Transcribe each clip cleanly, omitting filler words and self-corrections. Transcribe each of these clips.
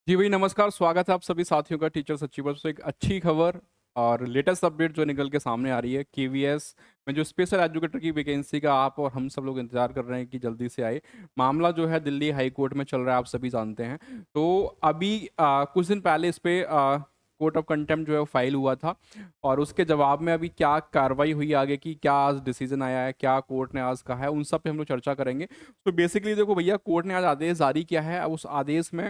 जी भाई नमस्कार, स्वागत है आप सभी साथियों का टीचर्स अचीवर्स से एक अच्छी खबर और लेटेस्ट अपडेट जो निकल के सामने आ रही है केवीएस में जो स्पेशल एजुकेटर की वैकेंसी का आप और हम सब लोग इंतजार कर रहे हैं कि जल्दी से आए। मामला जो है दिल्ली हाई कोर्ट में चल रहा है, आप सभी जानते हैं। तो अभी कुछ दिन पहले इस पे कोर्ट ऑफ कंटेम्प्ट जो है वो फाइल हुआ था और उसके जवाब में अभी क्या कार्रवाई हुई आगे की, क्या आज डिसीजन आया है, क्या कोर्ट ने आज कहा है, उन सब पे हम लोग चर्चा करेंगे। तो बेसिकली देखो भैया, कोर्ट ने आज आदेश जारी किया है। अब उस आदेश में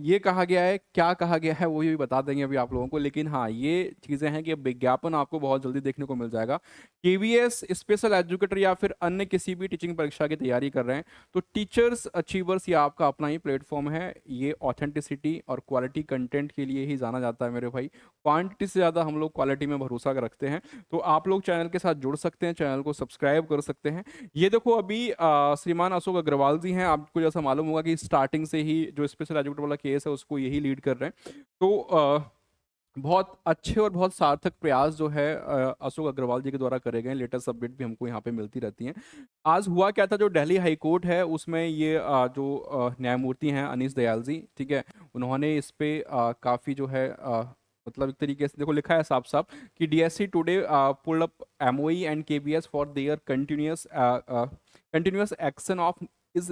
ये कहा गया है, क्या कहा गया है वो भी बता देंगे अभी आप लोगों को, लेकिन हाँ ये चीज़ें हैं कि विज्ञापन आपको बहुत जल्दी देखने को मिल जाएगा। केवीएस स्पेशल एजुकेटर या फिर अन्य किसी भी टीचिंग परीक्षा की तैयारी कर रहे हैं तो टीचर्स अचीवर्स ये आपका अपना ही प्लेटफॉर्म है। ये ऑथेंटिसिटी और क्वालिटी कंटेंट के लिए ही जाना जाता है मेरे भाई। क्वांटिटी से ज़्यादा हम लोग क्वालिटी में भरोसा रखते हैं। तो आप लोग चैनल के साथ जुड़ सकते हैं, चैनल को सब्सक्राइब कर सकते हैं। ये देखो अभी श्रीमान अशोक अग्रवाल जी हैं, आपको जैसा मालूम होगा कि स्टार्टिंग से ही जो स्पेशल एजुकेटर वाला केस है उसको यही लीड कर रहे हैं। तो बहुत अच्छे और बहुत सार्थक प्रयास जो है अशोक अग्रवाल जी के द्वारा करे गए। लेटेस्ट अपडेट भी हमको यहाँ पे मिलती रहती हैं। आज हुआ क्या था, जो दिल्ली हाई कोर्ट है उसमें ये जो न्यायमूर्ति हैं अनीश दयाल जी, ठीक है, उन्होंने इस पे काफ़ी जो है मतलब एक तरीके से देखो लिखा है साफ साफ कि DSC today pulled up MoE and KBS for their continuous action of is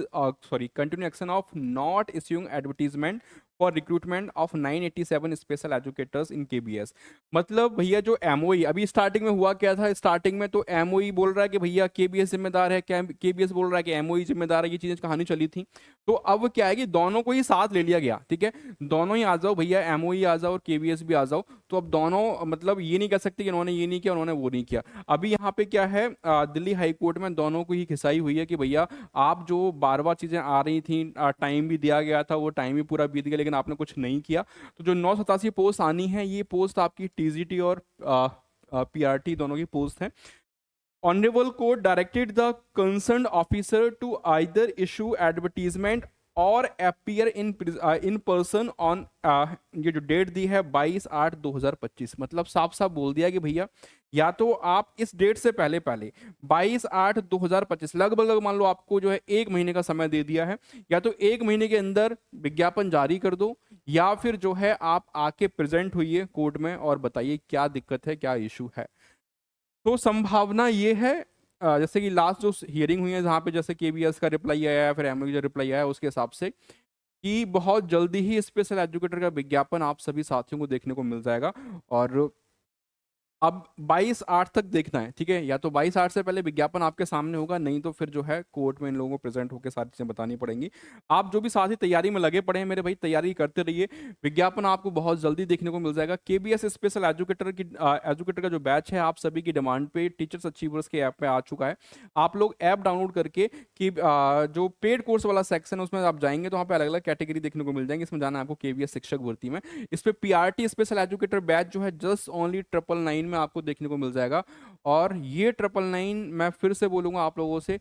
continue action of not issuing advertisement for recruitment of 987 special educators in KBS. मतलब भैया जो एमओई अभी स्टार्टिंग में हुआ क्या था, स्टार्टिंग में तो एमओई बोल रहा है कि भैया केबीएस जिम्मेदार है, केबीएस बोल रहा है कि एमओई जिम्मेदार है, ये चीजें कहानी चली थी। तो अब क्या है कि दोनों को ही साथ ले लिया गया, ठीक है, दोनों ही आ जाओ भैया, एमओई आ जाओ और केबीएस भी आ जाओ। तो अब दोनों मतलब ये नहीं कह सकते कि इन्होंने ये नहीं किया उन्होंने वो नहीं किया। अभी यहाँ पे क्या है, दिल्ली हाई कोर्ट में दोनों को ही खिसाई हुई है कि भैया आप जो बार बार चीजें आ रही थी, टाइम भी दिया गया था, वो टाइम भी पूरा बीत गया लेकिन आपने कुछ नहीं किया। तो जो 987 पोस्ट आनी है ये पोस्ट आपकी टीजीटी और पीआरटी दोनों की पोस्ट है। Honourable court directed the concern officer to either issue advertisement और अपियर इन पर्सन ऑन ये जो डेट दी है 22/8/2025। मतलब साफ साफ बोल दिया कि भैया या तो आप इस डेट से पहले पहले 22/8/2025 लगभग मान लो आपको जो है 1 महीने का समय दे दिया है, या तो 1 महीने के अंदर विज्ञापन जारी कर दो या फिर जो है आप आके प्रेजेंट हुई कोर्ट में और बताइए क्या दिक्कत है, क्या इशू है। तो संभावना ये है जैसे कि लास्ट जो हियरिंग हुई है जहाँ पे जैसे केबीएस का रिप्लाई आया है फिर एमओ का रिप्लाई आया है उसके हिसाब से कि बहुत जल्दी ही स्पेशल एजुकेटर का विज्ञापन आप सभी साथियों को देखने को मिल जाएगा। और अब 22/8 तक देखना है, ठीक है, या तो 22/8 से पहले विज्ञापन आपके सामने होगा, नहीं तो फिर जो है कोर्ट में इन लोगों को प्रेजेंट होकर सारी चीजें बतानी पड़ेंगी। आप जो भी साथी तैयारी में लगे पड़े हैं मेरे भाई, तैयारी करते रहिए, विज्ञापन आपको बहुत जल्दी देखने को मिल जाएगा। केबीएस स्पेशल एजुकेटर का जो बैच है आप सभी की डिमांड पे टीचर्स अचीवर्स के ऐप पे आ चुका है। आप लोग ऐप डाउनलोड करके कि जो पेड कोर्स वाला सेक्शन है उसमें आप जाएंगे तो वहाँ पे अलग अलग कैटेगरी देखने को मिल जाएंगे। इसमें जाना है आपको केवीएस शिक्षक भर्ती में, इस पे पीआरटी स्पेशल एजुकेटर बैच जो है जस्ट ओनली 999 में आपको देखने को मिल जाएगा। और ये 999 मैं फिर से बोलूंगा आप लोगों से,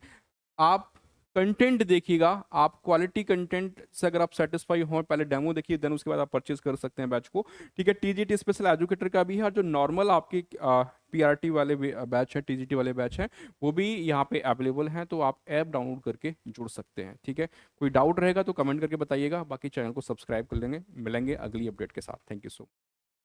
आप कंटेंट देखिएगा, आप क्वालिटी कंटेंट से अगर आप सेटिस्फाई हो पहले डेमो देखिए, देन उसके बाद आप परचेज कर सकते हैं बैच को, ठीक है। टीजीटी स्पेशल एजुकेटर का भी है, और जो नॉर्मल आपकी पीआरटी वाले बैच है, टीजीटी वाले बैच है, वो भी यहाँ पे अवेलेबल हैं। तो आप ऐप डाउनलोड करके जुड़ सकते हैं, ठीक है। कोई डाउट रहेगा तो कमेंट करके बताइएगा, बाकी चैनल को सब्सक्राइब कर लेंगे। मिलेंगे अगली अपडेट के साथ। Thank you so much.